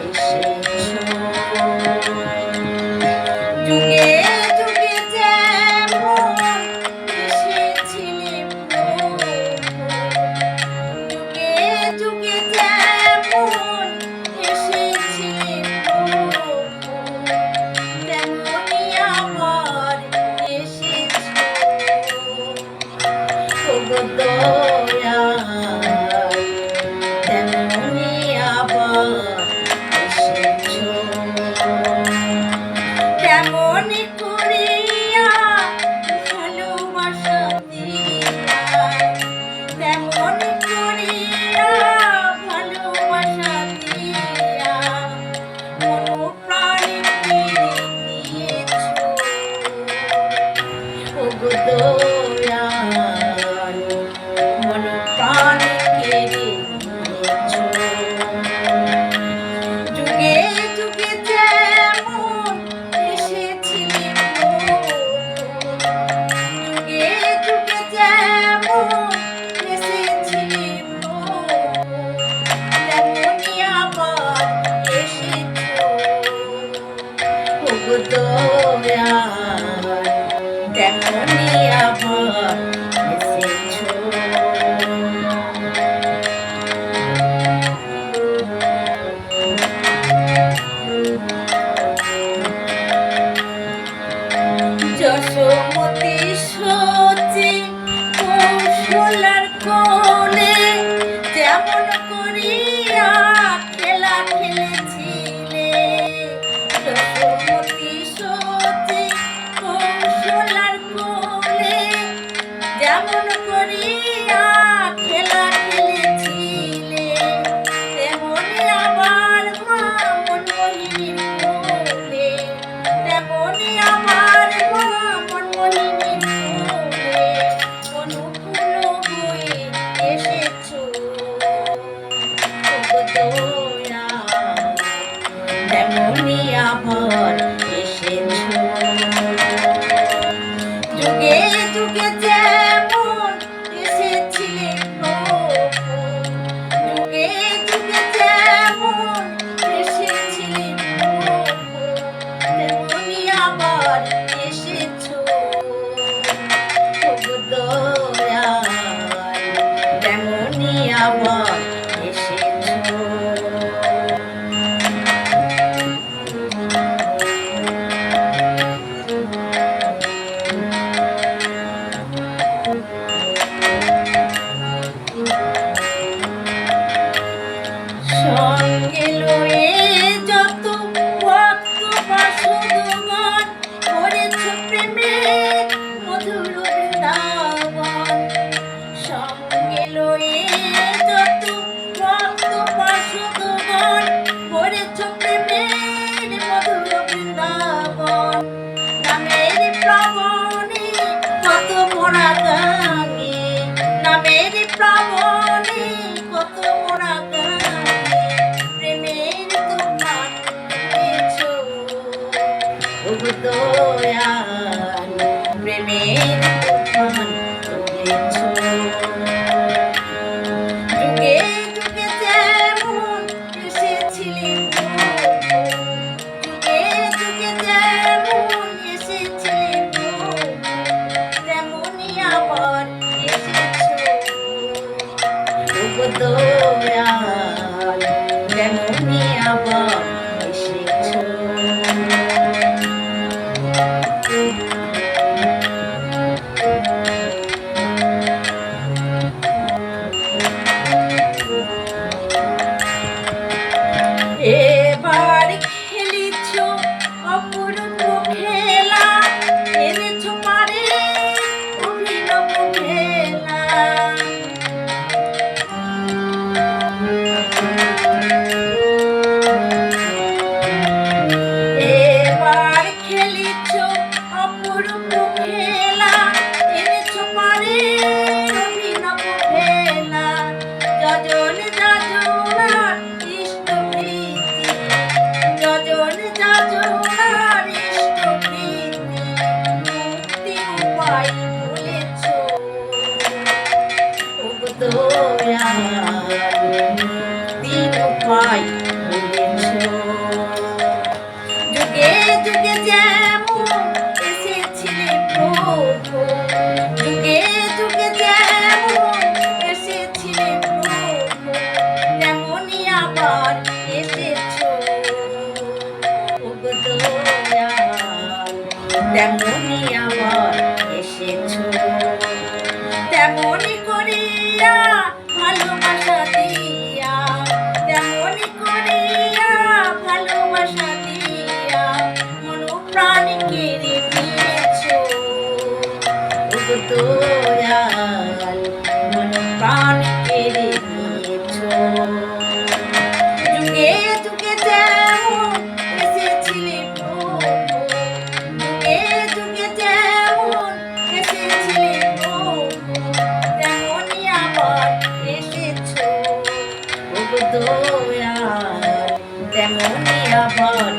এসেছো। যুগে যুগে যেমন এসেছিলে প্রভু, যুগে যুগে যেমন এসেছিলে প্রভু, তেমনি আবার এসেছো। ওগো দয়াল, তেমনি আবার এসেছো। তেমনি করিয়া ভালোবাসা দিয়া, তেমনি করিয়া ভালোবাসা দিয়া মন প্রাণে দিয়েছো। ওগো দয়াল, মন প্রাণে কেড়ে নিয়েছো। যুগে যুগে যেমন এসেছিলে প্রভু, যুগে যুগে যেমন এসেছিলে প্রভু, তেমনি আবার এসেছো। ওগো দয়াল, তেমনি আবার এসেছো। যশোমতী সতী কৌশলার কোলে যেমন করিয়া খেলা খেলেছিলে, যশোমতী সতী কৌশলার কোলে যেমন করিয়া খেলা খেলেছিলে, তেমনি আবার মা মনমোহিনীর কোলে, তেমনি আবার মা মনমোহিনীর কোলে অনুকূল হয়ে এসেছো। ওগো দয়াল, তেমনি আবার এসেছো। যুগে যুগে যেমন এসেছিলে প্রভু, যুগে যুগে যেমন এসেছিলে প্রভু, তেমনি আবার এসেছো। ওগো দয়াল, তেমনি আবার এসেছো। সঙ্গে লয়ে যত ভক্ত পার্শ্বদগণ করেছ প্রেমের মধুর বৃন্দাবন, সঙ্গে লয়ে যত ভক্ত পার্শ্বদগণ করেছ প্রেমের মধুর বৃন্দাবন, নামের প্লাবনে কত মোরা গানে, নামের প্লাবনে কত মোরা গানে প্রেমের তুফান তুলেছো। ওগো দয়াল, প্রেমের তুফান তুলেছো। যুগে যুগে যেমন এসেছিলে প্রভু, যুগে যুগে যেমন এসেছিলে প্রভু, তেমনি আবার এসেছো। ওগো দয়াল, তেমনি আবার এসেছো। এবার খেলিছ অপূর্ব খেলা, এনেছ পারে অভিনব খেলা। এবার খেলিছ অপূর্ব খেলা, এনেছ পারে অভিনব খেলা। যজন যাজনার ইষ্ট প্রীতি, তেমনি আবার এসেছো, তেমনি করিয়া ভালোবাসা দিয়া, তেমনি করিয়া ভালোবাসা দিয়া মন প্রাণ কেড়ে নিয়েছো, ওগো দয়াল মন প্রাণ কেড়ে নিয়েছো। যুগে যুগে যেমন এসেছিলে প্রভু, যুগে যুগে যেমন এসেছিলে প্রভু, তেমনি আবার এসেছো, ওগো দয়াল তেমনি আবার